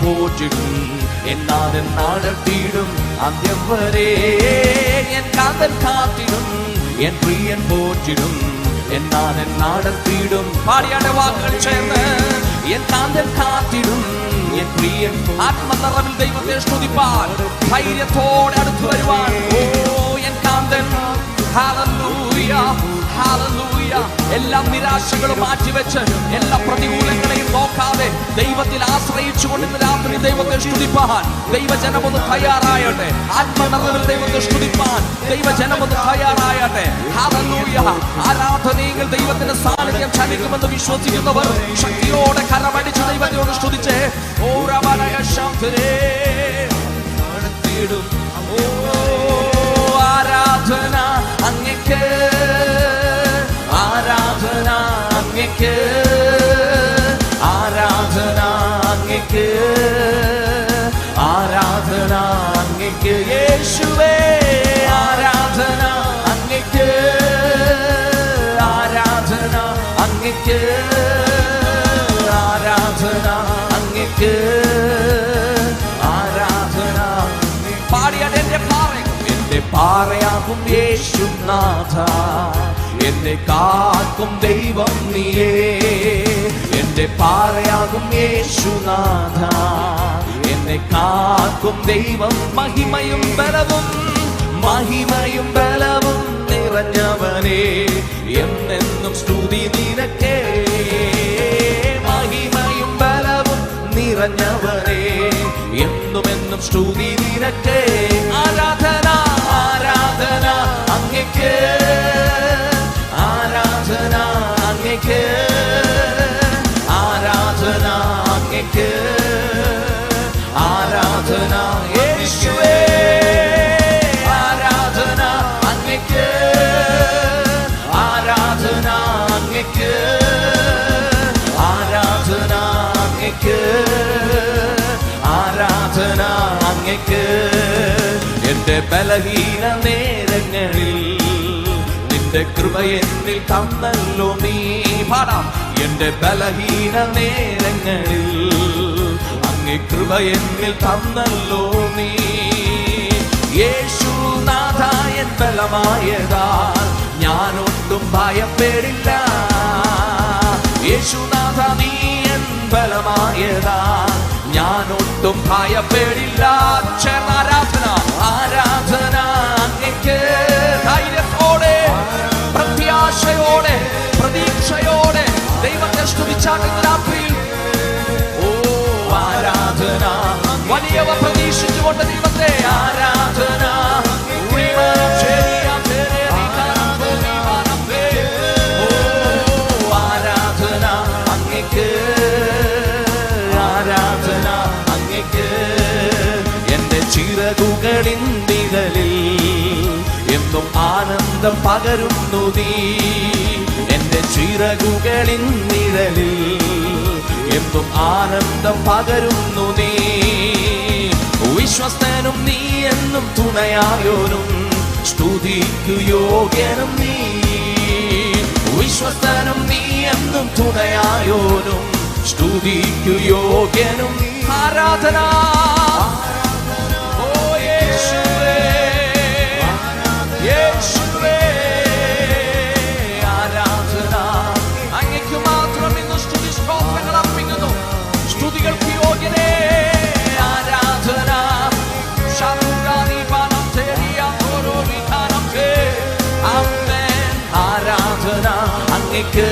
പോറ്റിടും, എന്നാഥൻ നടത്തിയിടും അന്ത്യം വരെ. എൻ കാന്തൻ കാത്തിടും, എൻ പ്രിയൻ പോറ്റിടും, എന്നാഥൻ നടത്തിയിടും. പാടിയാടെ വാക്കുകൾ ചേർന്ന് എൻ കാന്തൻ കാത്തിടും, എൻ പ്രിയൻ. ആത്മനിറവിൽ ദൈവത്തെ സ്തുതിപ്പാൻ, ധൈര്യത്തോടെ അടുത്തു വരുവാൻ. ഓ എൻ കാന്തൻ, ഹല്ലേലൂയ ഹല്ലേലൂയ. എല്ലാ നിരാശകളും മാറ്റിവെച്ച്, എല്ലാ പ്രതികൂലങ്ങളെയും നോക്കാതെ ദൈവത്തിൽ ആശ്രയിച്ചുകൊണ്ട് ഇന്ന് രാത്രി ദൈവത്തെ സ്തുതിപ്പാൻ ദൈവജനമൊന്ന് തയ്യാറായട്ടെ. ആത്മനിറവിൽ ദൈവത്തെ സ്തുതിപ്പാൻ ദൈവജനമൊന്ന് തയ്യാറായട്ടെ. ഹല്ലേലൂയ. ആരാധനയിൽ ദൈവത്തിന്റെ സാന്നിധ്യം ചലിക്കുമെന്ന് വിശ്വസിക്കുന്നവർ ശക്തിയോടെ കരമടിച്ച് ദൈവത്തോട് സ്തുതിച്ചേ. ഓ റബനയ ശബ്ദരേ നടത്തിയിടും. ഓ ആരാധന അങ്ങേക്ക്, ആരാധന അങ്ങേക്ക്, ആരാധന അങ്ങേക്ക്, ആരാധന അങ്ങേക്ക്. യേശുവേ ആരാധന അങ്ങേക്ക്, ആരാധന അങ്ങേക്ക്, ആരാധന അങ്ങേക്ക്, ആരാധന. പാടിയാൽ എന്റെ പാറയാകും യേശുനാഥ, എന്നെ കാക്കും ദൈവം നീയേ. എന്റെ പാറയാകും യേശുനാഥ, എന്നെ കാക്കും ദൈവം. മഹിമയും ബലവും, മഹിമയും ബലവും നിറഞ്ഞവനേ, എന്നെന്നും സ്തുതി നിനക്കേ. മഹിമയും ബലവും നിറഞ്ഞവനേ, എന്നുമെന്നും സ്തുതി നിനക്കേ. ആരാധന ആരാധന അങ്ങേക്ക്, ആരാധന അങ്ങേക്ക്, ആരാധന അങ്ങേക്ക്, ആരാധന. യേശുവേ ആരാധന അങ്ങേക്ക്, ആരാധന അങ്ങേക്ക്, ആരാധന അങ്ങേക്ക്, ആരാധന അങ്ങേക്ക്. എന്റെ ബലഹീന നേരങ്ങളിൽ നിന്റെ കൃപ എന്നിൽ തന്നല്ലോ നീ. പാടാം. എന്റെ ബലഹീന നേരങ്ങളിൽ അങ്ങേ കൃപ എന്നിൽ തന്നല്ലോ നീ. യേശുനാഥ എൻ ബലമായതാൽ ഞാനൊട്ടും ഭയപ്പെടില്ല. യേശുനാഥ നീ എൻ ബലമായതാൽ ഞാനൊട്ടും ഭയപ്പെടില്ല. ആരാധന ആരാധന അങ്ങേക്ക്, ധൈര്യത്തോടെ പ്രത്യാശയോടെ പ്രതീക്ഷയോടെ ദൈവത്തെ സ്തുതിച്ചാണ് രാത്രിയിൽ. ഓ ആരാധന, വലിയവ പ്രതീക്ഷിച്ചുകൊണ്ട് ദൈവത്തെ ആരാധന. ഓ ആരാധന അങ്ങേക്ക്, ആരാധന അങ്ങേക്ക്. എന്റെ ചിറകുകളിൻ നിഴലിൽ എന്നും ആനന്ദം പകരുന്നു നീ. എന്റെ ചിറകുകളിൻ നിഴലിൽ എന്നും ആനന്ദം പകരുന്നു നീ. വിശ്വസ്തനും നീ എന്നും തുണയായോനും സ്തുതിക്കു യോഗ്യനും നീ. വിശ്വസ്തനും നീ എന്നും തുണയായോനും സ്തുതിക്കു യോഗ്യനും നീ. ആരാധന ഓ യേശുവേ, യേശുവേ ആരാധന അങ്ങേക്ക് മാത്രം ഇന്ന് സ്തുതി സ്തോത്രങ്ങൾ അർപ്പിക്കുന്നു. സ്തുതികൾക്ക് യോഗ്യനേ ആരാധന. ആരാധന അങ്ങേക്ക്,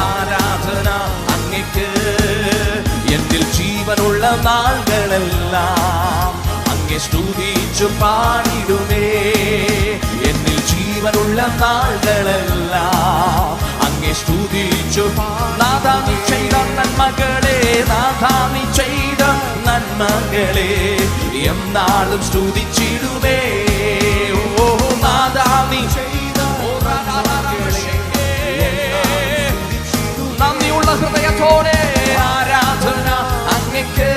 ആരാധന അങ്ങേക്ക്. എന്നിൽ ജീവനുള്ള നാളുകളെല്ലാം അങ്ങേ സ്തുതിച്ചു പാടിടുമേ. എന്നിൽ ജീവനുള്ള നാളുകളെല്ലാം അങ്ങേ സ്തുതിച്ചു. നാഥാ നീ ചെയ്ത നന്മകളെ, നാഥാ നീ ചെയ്ത നന്മകളെ എന്നാളും സ്തുതിച്ചിടുമേ. ഓ നാഥാ നീ നന്ദിയുള്ള ഹൃദയത്തോടെ ആരാധന അങ്ങേക്ക്,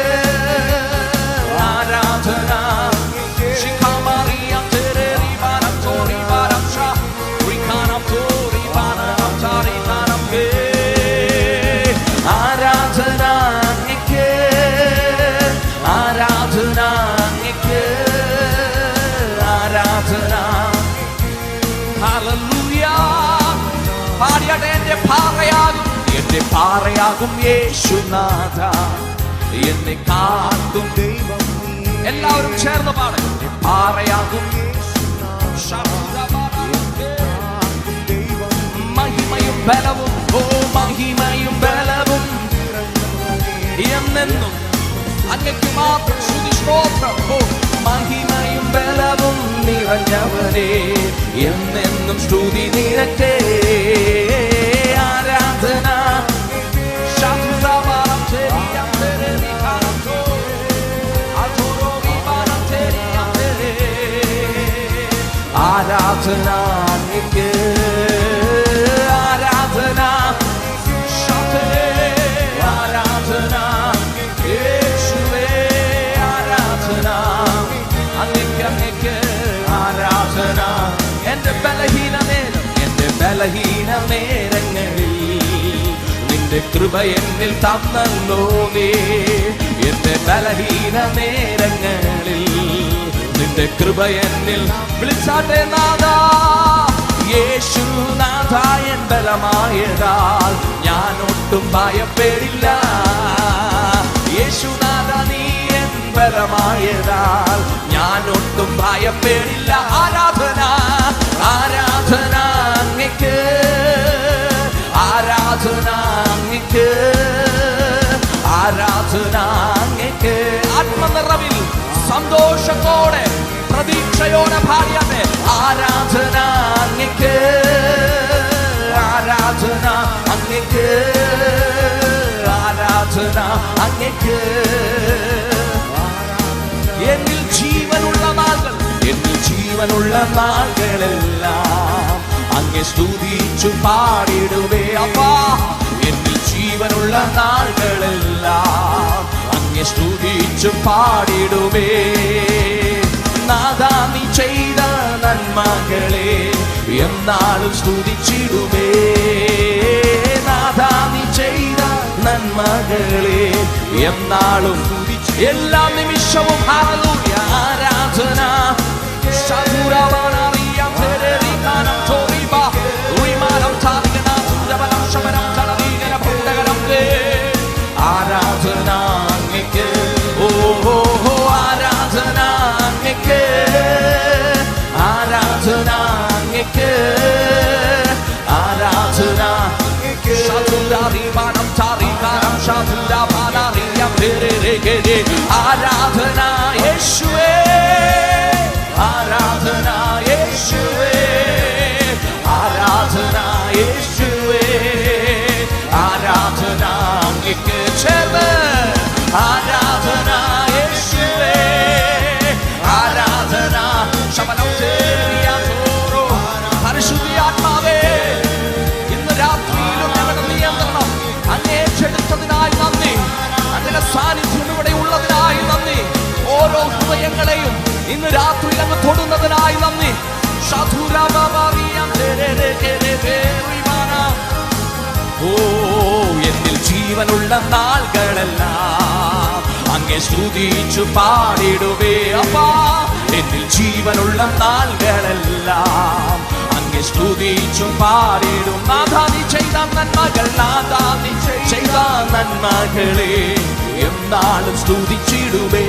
ആരാധന. ആരാധന അങ്ങേക്ക്, പാറയാകും യേശുനാഥ, എന്നെ കാക്കും ദൈവം. എല്ലാവരും ചേർന്ന് പാടും. പാറയാകും മഹിമയും ബലവും, ഓ മഹിമയും ബലവും എന്നെന്നും അങ്ങയ്ക്ക് മാത്രം സ്തുതി സ്തോത്രം. ഓ മഹിമയും ബലവും നിറഞ്ഞവനേ, എന്നെന്നും സ്തുതി നിനക്കേ ആരാധന. ആരാധന അങ്ങയ്ക്ക്, ആരാധന ആരാധന യേശുവേ, ആരാധന അങ്ങയ്ക്ക്, അങ്ങയ്ക്ക് ആരാധന. എന്റെ ബലഹീന നേരം, എന്റെ ബലഹീന നേരങ്ങളിൽ നിന്റെ കൃപ എന്നിൽ തന്നല്ലോ നീ. എന്റെ ബലഹീന നേരങ്ങളിൽ നിന്റെ കൃപ എന്നിൽ. വിളിച്ചാട്ടെ നാഥാ, യേശുനാഥ എൻ ബലമായതാൽ ഞാൻ ഒട്ടും ഭയപ്പെടില്ല. യേശുനാഥ നീ എൻ ബലമായതാൽ ഞാൻ ഒട്ടും ഭയപ്പെടില്ല. ആരാധന, ആരാധന അങ്ങയ്ക്ക്, ആരാധന അങ്ങയ്ക്ക്, ആരാധന അങ്ങയ്ക്ക്. ആത്മനിറവിൽ സന്തോഷത്തോടെ പ്രതീക്ഷയോടെ പാടിയാട്ടെ. ആരാധന അങ്ങയ്ക്ക്, ആരാധന അങ്ങയ്ക്ക്, ആരാധന അങ്ങയ്ക്ക്. എന്നിൽ ജീവനുള്ള നാളുകൾ, എന്നിൽ ജീവനുള്ള നാളുകളെല്ലാം അങ്ങെ സ്തുതിച്ചു പാടിടുവേ അപ്പാ. എന്നിൽ ജീവനുള്ള നാളുകളെല്ലാം അങ്ങെ സ്തുതിച്ചു പാടിടുവേ. നാഥാ നീ ചെയ്ത നന്മകളെ എന്നാളും സ്തുതിച്ചിടുവേ. നാഥാ നീ ചെയ്ത നന്മകളെ എന്നാളും എല്ലാ നിമിഷവും ഹല്ലേലൂയ. ആരാധന ആരാധന അങ്ങയ്ക്ക്, ഓ ആരാധന അങ്ങയ്ക്ക്, ആരാധന അങ്ങയ്ക്ക്, ആരാധന ആരാധന യേശുവേ, ആരാധന യേശുവേ, ആരാധന യേശുവേ, ആരാധന അങ്ങയ്ക്ക്. ചേർന്ന് ആരാധന യേശുവേ, ആരാധന ശമനം ചേരിയാതോരോ. പരിശുദ്ധാത്മാവേ, ഇന്ന് രാത്രിയിലും ഞങ്ങളുടെ നിയന്ത്രണം അങ്ങേ ഏറ്റെടുത്തതിനായി നന്ദി. അങ്ങനെ സാന്നിധ്യം ഇവിടെ ഉള്ളതിനായി നന്ദി. ഓരോ ഹൃദയങ്ങളെയും ഇന്ന് രാത്രിയിൽ അങ്ങ് തൊടുന്നതിനായി നന്ദി. ഓ എന്നിൽ ജീവനുള്ള നാളുകളെല്ലാം അങ്ങെ സ്തുതിച്ചു പാടിടുവേ അപ്പാ. എന്നിൽ ജീവനുള്ള നാളുകളെല്ലാം അങ്ങെ സ്തുതിച്ചു പാടിടും. നാഥാ നീ ചെയ്ത നന്മകൾ, നാഥാ നീ ചെയ്ത നന്മകളെ എന്നാളും സ്തുതിച്ചിടുവേ.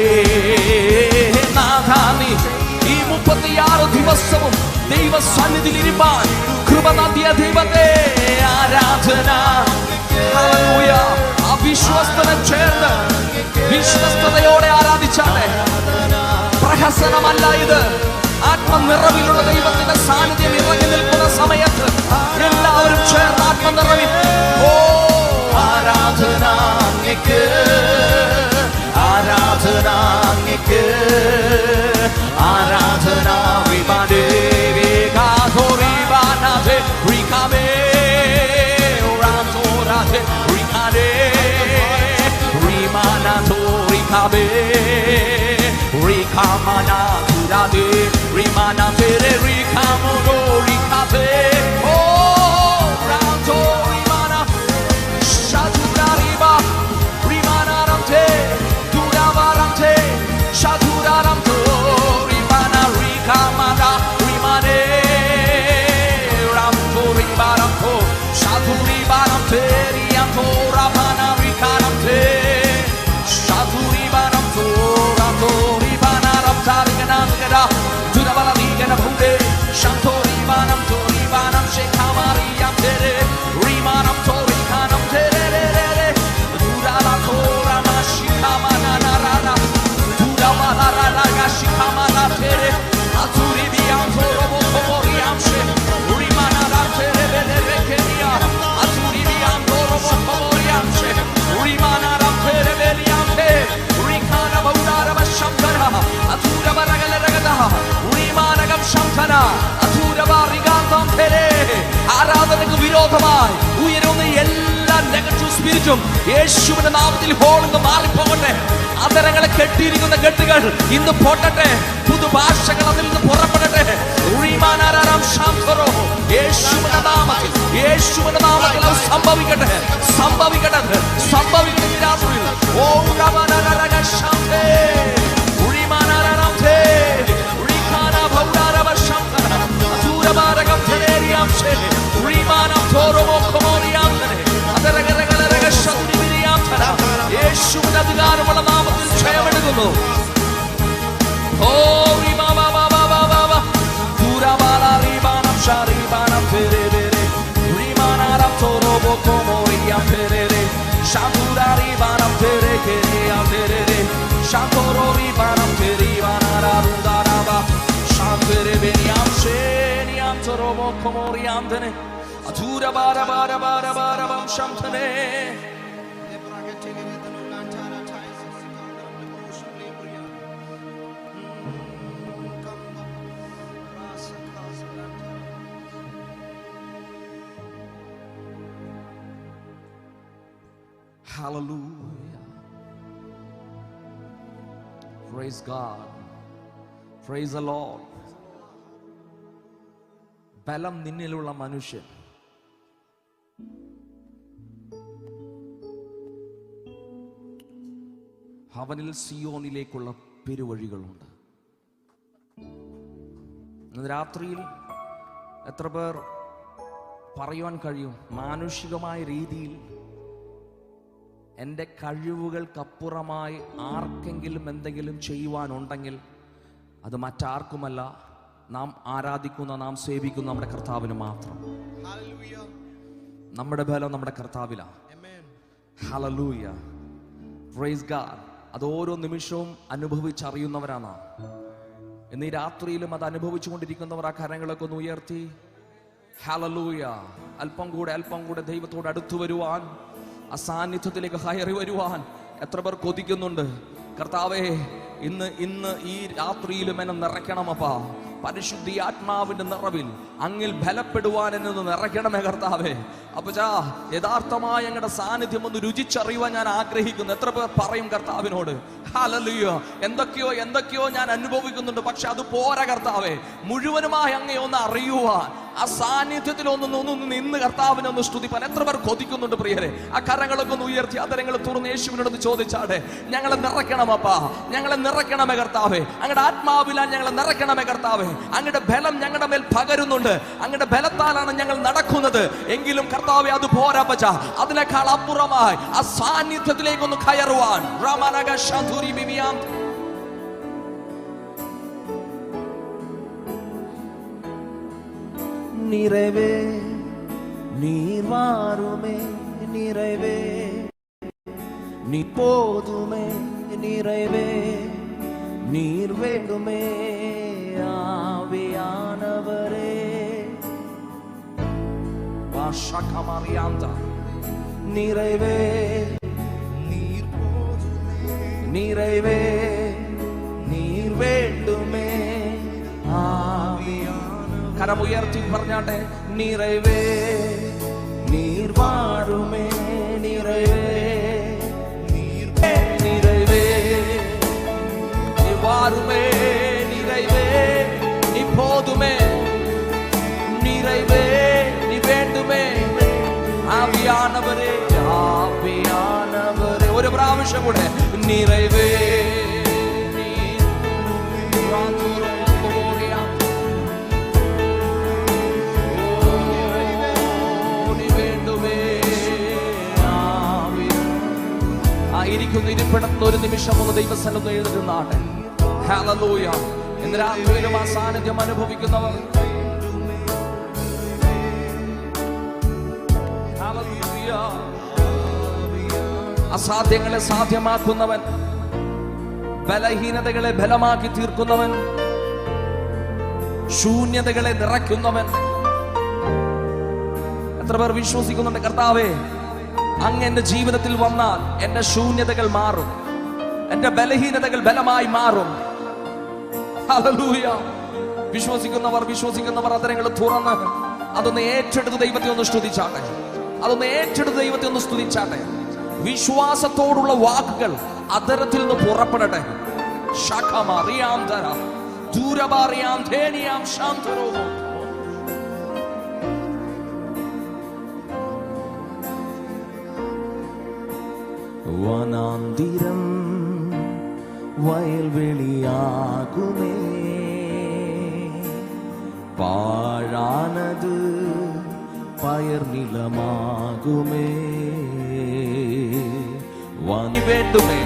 നാഥാ നീ ഈ 36 ദിവസവും ദൈവസന്നിധിയിൽ ഇരുപ്പാൻ കൃപ നൽകിയ ദൈവത്തെ ആരാധന. ഹല്ലേലൂയ. ആ വിശ്വസ്തനെ ചേർന്ന് വിശ്വസ്തയോടെ ആരാധിച്ചാലേ. പ്രഹസനമല്ല ഇത്. ആത്മനിറവിലുള്ള ദൈവത്തിന്റെ സാന്നിധ്യം ഇറങ്ങി നിൽക്കുന്ന സമയത്ത് എല്ലാവരും ചേർന്ന് ആത്മനിറവിൽ ഓ ആരാധന അങ്ങയ്ക്ക്, ആരാധന അങ്ങയ്ക്ക്, ആരാധന. Shaduri വിരോധമായി ഉയരുന്ന എല്ലാ നെഗറ്റീവ് സ്പിരിറ്റും യേശുവിന്റെ നാമത്തിൽ ഹോളിന്ന് മാറിപ്പോകട്ടെ. അതരങ്ങളെ കെട്ടിയിരിക്കുന്ന കെട്ടുകൾ ഇന്ന് പൊട്ടട്ടെ. പുതുഭാഷകൾ അതിൽ നിന്ന് പുറപ്പെടട്ടെ. യേശുവിന്റെ നാമത്തിൽ, യേശുവിന്റെ നാമത്തിൽ അത് സംഭവിക്കട്ടെ, സംഭവിക്കട്ടെ, സംഭവിക്കട്ടെ. ഓ യേശുവിന്റെ അധികാരമുള്ള നാമത്തിൽ ക്ഷയമെടുക്കുന്നു. ഓ Hallelujah. Praise God. Praise the Lord. ബലം നിന്നിലുള്ള മനുഷ്യൻ അവനിൽ സിയോനിലേക്കുള്ള പെരുവഴികളുണ്ട്. ഇന്ന് രാത്രിയിൽ എത്ര പേർ പറയുവാൻ കഴിയും, മാനുഷികമായ രീതിയിൽ എൻ്റെ കഴിവുകൾക്കപ്പുറമായി ആർക്കെങ്കിലും എന്തെങ്കിലും ചെയ്യുവാനുണ്ടെങ്കിൽ അത് മറ്റാർക്കുമല്ല, നാം ആരാധിക്കുന്ന, നാം സേവിക്കുന്ന നമ്മുടെ കർത്താവിന് മാത്രം. നമ്മുടെ ബലം നമ്മുടെ കർത്താവിലാണ്. Hallelujah, praise God. അത് ഓരോ നിമിഷവും അനുഭവിച്ചറിയുന്നവരാണ്. ഇന്ന് ഈ രാത്രിയിലും അത് അനുഭവിച്ചു കൊണ്ടിരിക്കുന്നവർ ആ കരങ്ങളൊക്കെ ഒന്ന് ഉയർത്തി ഹല്ലേലൂയ. അല്പം കൂടെ ദൈവത്തോട് അടുത്തു വരുവാൻ, ആ സാന്നിധ്യത്തിലേക്ക് കയറി വരുവാൻ എത്ര പേർ കൊതിക്കുന്നുണ്ട്? കർത്താവേ, ഇന്ന് ഈ രാത്രിയിലും എന്നെ നിറയ്ക്കണമപ്പാ. പരിശുദ്ധി ആത്മാവിന്റെ നിറവിൽ അങ്ങിൽ ബലപ്പെടുവാൻ എന്നത് നിറയ്ക്കണമേ കർത്താവേ. അപ്പച്ചാ, യഥാർത്ഥമായ ഞങ്ങളുടെ സാന്നിധ്യം ഒന്ന് രുചിച്ചറിയുവാൻ ഞാൻ ആഗ്രഹിക്കുന്നു. എത്ര പേർ പറയും കർത്താവിനോട് ഹല്ലേലൂയ, എന്തൊക്കെയോ ഞാൻ അനുഭവിക്കുന്നുണ്ട്, പക്ഷെ അത് പോരാ കർത്താവേ. മുഴുവനുമായി അങ്ങേ ഒന്ന് അറിയുവാൻ, ആ സാന്നിധ്യത്തിൽ ഒന്ന് നിന്ന് കർത്താവിനെ ഒന്ന് സ്തുതിപ്പാൻ എത്ര പേർ കൊതിക്കുന്നുണ്ട് പ്രിയരെ? ആ കരങ്ങളൊക്കെ ഒന്ന് ഉയർത്തി അതരങ്ങൾ തുറന്ന് യേശുവിനോട് ചോദിച്ചാടെ, ഞങ്ങളെ നിറയ്ക്കണമപ്പാ, ഞങ്ങളെ നിറയ്ക്കണമേ കർത്താവേ. അങ്ങയുടെ ആത്മാവിലാൽ ഞങ്ങളെ നിറയ്ക്കണമേ കർത്താവേ. അങ്ങയുടെ ബലം ഞങ്ങളുടെ മേൽ പകരുന്നുണ്ട്. അങ്ങയുടെ ബലത്താലാണ് ഞങ്ങൾ നടക്കുന്നത്. എങ്കിലും കർത്താവേ, അത് പോരാ പച്ച. അതിനേക്കാൾ അപ്പുറമായി ആ സാന്നിധ്യത്തിലേക്കൊന്ന് കയറുവാൻ நிறைவே நீர் வாருமே, நிறைவே நீ போதுமே, நிறைவே நீர் வேண்டுமே, ஆவியானவரே. நிறைவே நீர் போதுமே, நிறைவே நீர் வேண்டுமே, കരമുയർത്തി പറഞ്ഞാട്ടെ, நிறைவே நீர் வாருமே, நிறைவே நிறைவே നീ വാരുമേ, நிறைவே നീ പോതുമേ, நிறைவே നീ വേണ്ടുമേ, ആവിയാനവരേ, ആവിയാനവരേ. ഒരു പ്രാവശ്യം കൂടെ, நிறைவே ഇരിപ്പിടത്ത് ഒരു നിമിഷം ഒന്ന് ദൈവസ്ഥലം എഴുതുന്നാട്ടെ. ഹല്ലേലൂയ. ഇന്ന് രാത്രിയിലും ആ സാന്നിധ്യം അനുഭവിക്കുന്നവർ അസാധ്യങ്ങളെ സാധ്യമാക്കുന്നവൻ, ബലഹീനതകളെ ബലമാക്കി തീർക്കുന്നവൻ, ശൂന്യതകളെ നിറയ്ക്കുന്നവൻ. എത്ര പേർ വിശ്വസിക്കുന്നുണ്ട് കർത്താവേ, അങ്ങ് എന്റെ ജീവിതത്തിൽ വന്നാൽ എന്റെ ശൂന്യതകൾ മാറും, എന്റെ ബലഹീനതകൾ ബലമായി മാറും. ഹല്ലേലൂയ. വിശ്വസിക്കുന്നവർ അതരങ്ങൾ തുറന്ന് അതൊന്ന് ഏറ്റെടുത്ത് ദൈവത്തെ ഒന്ന് സ്തുതിച്ചാട്ടെ. അതൊന്ന് ഏറ്റെടുത്ത് ദൈവത്തെ ഒന്ന് സ്തുതിച്ചാട്ടെ. വിശ്വാസത്തോടുള്ള വാക്കുകൾ അതരത്തിൽ നിന്ന് പുറപ്പെടട്ടെ. ശഖമറിയാം തര ദൂരബാറിയാം ധേനിയാം ശാന്തരോ. വനാന്തിരം വയൽവെളിയാകുമേ, പാഴാനത് പയർനിലമാകുമേ. വേണ്ടുമേ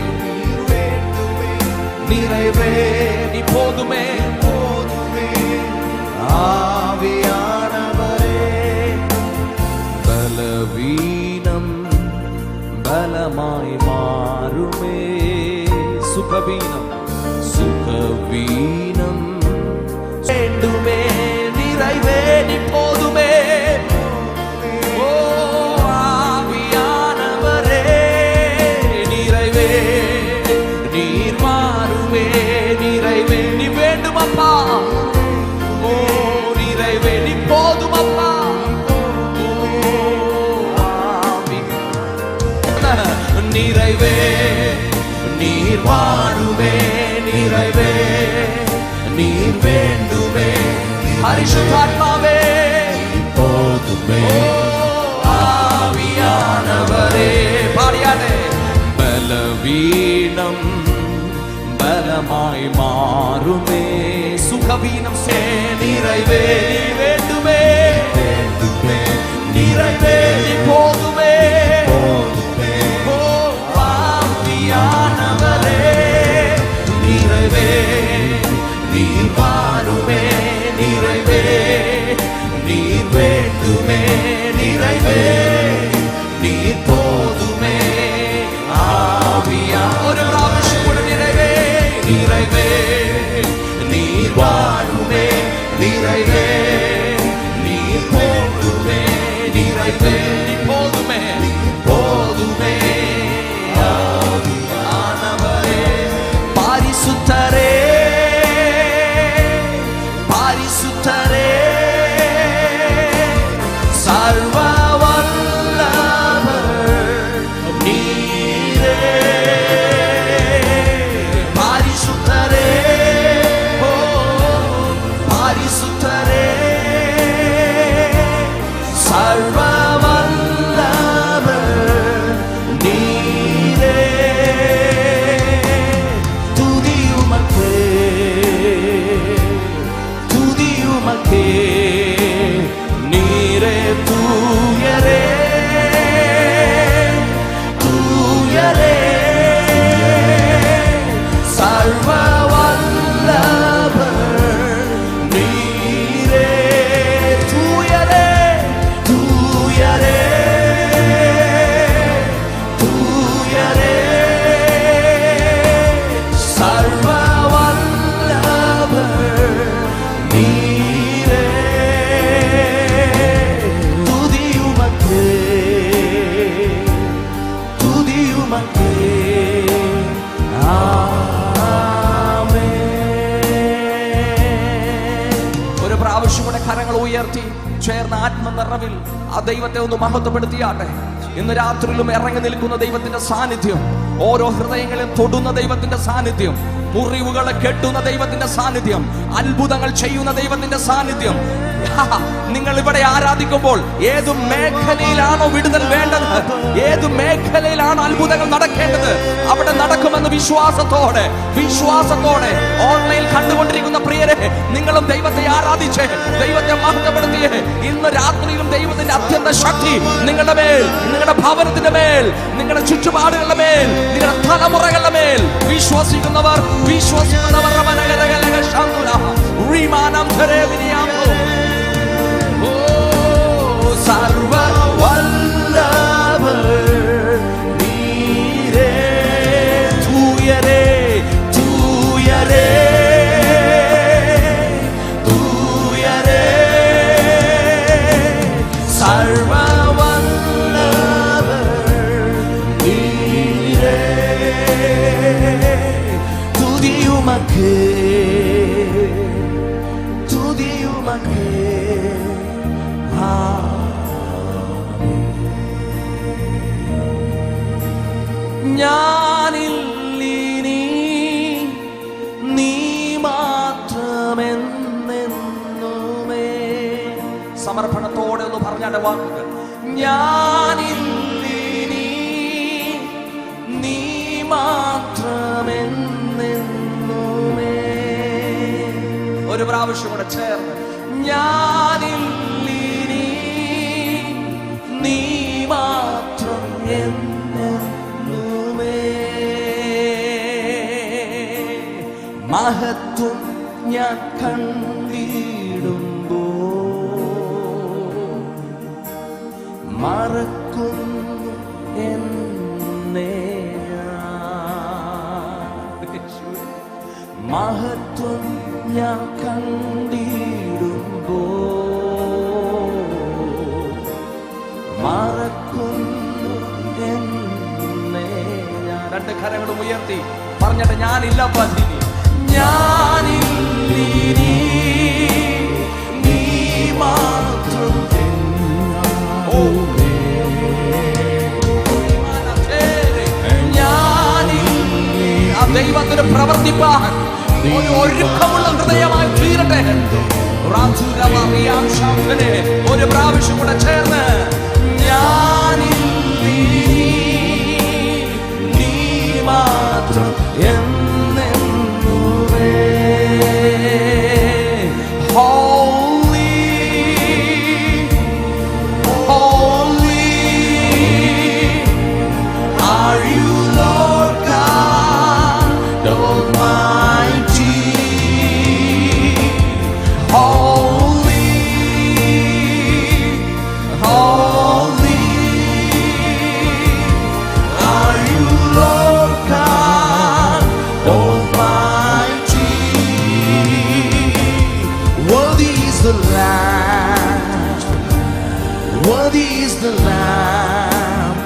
நிறைவே இப்போதுமே ஆவியானவரே, பலவீனம் பலமாய் மாறுமே. சுகவீனம் சுகவீனம் வேண்டுமே நிறைவே இப்போதுமே. ஓ ஆவியானவரே நிறைவே நீர் மாறுமே. நிறைவே நீ வேண்டும் அப்பா. ஓ நிறைவே நீ போதும் அப்பா. நிறைவே நீர் வாழுமே. நிறைவே நீர் வேண்டுமே. பரிசுத்தாத்மாவே போதுமே. ஆவியானவரே பாடியானே. பலவீனம் பலமாய் மாறுமே. சுகவீனம் சே நிறைவே நீ வேண்டுமே. வேண்டுமே நிறைவே நீ போதுமே. போதுமே. ஓ ஆவியானவரே நிறைவே நீர் வாழுமே. நிறைவே நீர் வேண்டுமே. நிறைவே நீர் போதுமே. ஆவியா ஒரு പ്രാവശ്യം കൂടെ நிறைவே நிறைவே நீர் வாழுமே. நிறைவே நீர் போதுமே. நிறைவே நீ போதுமே. போதுமே ஆவியானவரே. பரிசுத்தரே பரிசுத்தரே சர்வ வல்லவர் நீரே. பரிசுத்தரே ஓ பரிசுத்தரே சர்வ வல்லவர் நீரே. துதியுமக்கே துதியுமக்கே நீரே. தூயரே தூயரே சர்வ வல்லவர் நீரே. தூயரே தூயரே தூயரே சர்வ வல்லவர் நீரே. துதியுமக்கே துதியுமக்கே. ഒരു പ്രാവശ്യം കൂടെ കരങ്ങൾ ഉയർത്തി ചേർന്ന ആത്മനിറവിൽ ആ ദൈവത്തെ ഒന്ന് മഹത്വപ്പെടുത്തിയാട്ടെ. ഇന്ന് രാത്രിയിലും ഇറങ്ങി നിൽക്കുന്ന ദൈവത്തിന്റെ സാന്നിധ്യം, ഓരോ ഹൃദയങ്ങളെയും തൊടുന്ന ദൈവത്തിന്റെ സാന്നിധ്യം, മുറിവുകളെ കെട്ടുന്ന ദൈവത്തിന്റെ സാന്നിധ്യം, അത്ഭുതങ്ങൾ ചെയ്യുന്ന ദൈവത്തിന്റെ സാന്നിധ്യം. നിങ്ങൾ ഇവിടെ ആരാധിക്കുമ്പോൾ ഏതു മേഖലയിലാണോ വിടുതൽ വേണ്ടത്, ഏതു മേഖലയിലാണോ അത്ഭുതങ്ങൾ നടക്കേണ്ടത്, അവിടെ നടക്കുമെന്ന് വിശ്വാസത്തോടെ വിശ്വാസത്തോടെ ഓൺലൈൻ കണ്ടുകൊണ്ടിരിക്കുന്ന പ്രിയരെ, നിങ്ങളും ദൈവത്തെ ആരാധിച്ച് ദൈവത്തെ മഹത്വപ്പെടുത്തിയേ. ഇന്ന് രാത്രിയിലും ദൈവത്തിന്റെ അത്യന്ത ശക്തി നിങ്ങളുടെ മേൽ, നിങ്ങളുടെ ഭവനത്തിന്റെ മേൽ, നിങ്ങളുടെ ചുറ്റുപാടുകളുടെ മേൽ, നിങ്ങളുടെ തലമുറകളുടെ മേൽ വിശ്വസിക്കുന്നവർ സർവ വല്ലഭർ നീരേ. തൂയരേ തൂയരേ തൂയരേ സർവ വല്ലഭർ നീരേ. തുതിയുമക്കേ തുതിയുമക്കേ പറഞ്ഞാട്ടെ വാക്കുകൾ. ഞാനില്ലിനി നീ മാത്രമെന്നെന്നുമേ. ഒരു പ്രാവശ്യം കൂടെ ചേർന്ന്, ഞാനില്ലിനി നീ മാത്രം എന്നെന്നുമേ. മഹത്വം ഞാൻ കണ്ടിടുമ്പോ മറക്കുന്നു എന്നെ. മഹത്വം ഞാൻ കണ്ടിടുമ്പോ മറക്കുന്നു എന്നെ. രണ്ട് കരങ്ങളും ഉയർത്തി പറഞ്ഞിട്ട്, ഞാനില്ല പതിനി, ഞാനില്ലിനി നീ മാത്രം. ഞാനില്ലിനി ആ ദൈവത്തിന് പ്രവർത്തിപ്പാൻ ഒരു ഒരുക്കമുള്ള ഹൃദയമായി തീരട്ടെ. ഒരു പ്രാവശ്യം കൂടെ ചേർന്ന്, ഞാനില്ലിനി നീ മാത്രം എന്നെന്നുമേ. Holy, holy are you, Lord God Almighty. Holy, holy are you, Lord God Almighty. Worthy is the Lamb, worthy is the Lamb.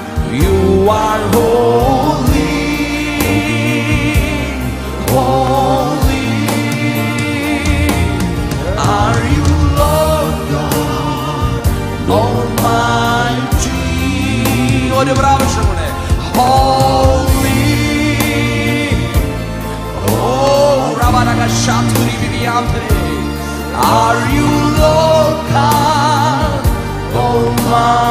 You are holy, holy are you, Lord God Almighty. ഒരു പ്രാവശ്യം കൂടെ, holy, oh Rabaraka Shaturi Viviante, are you, Lord God Almighty.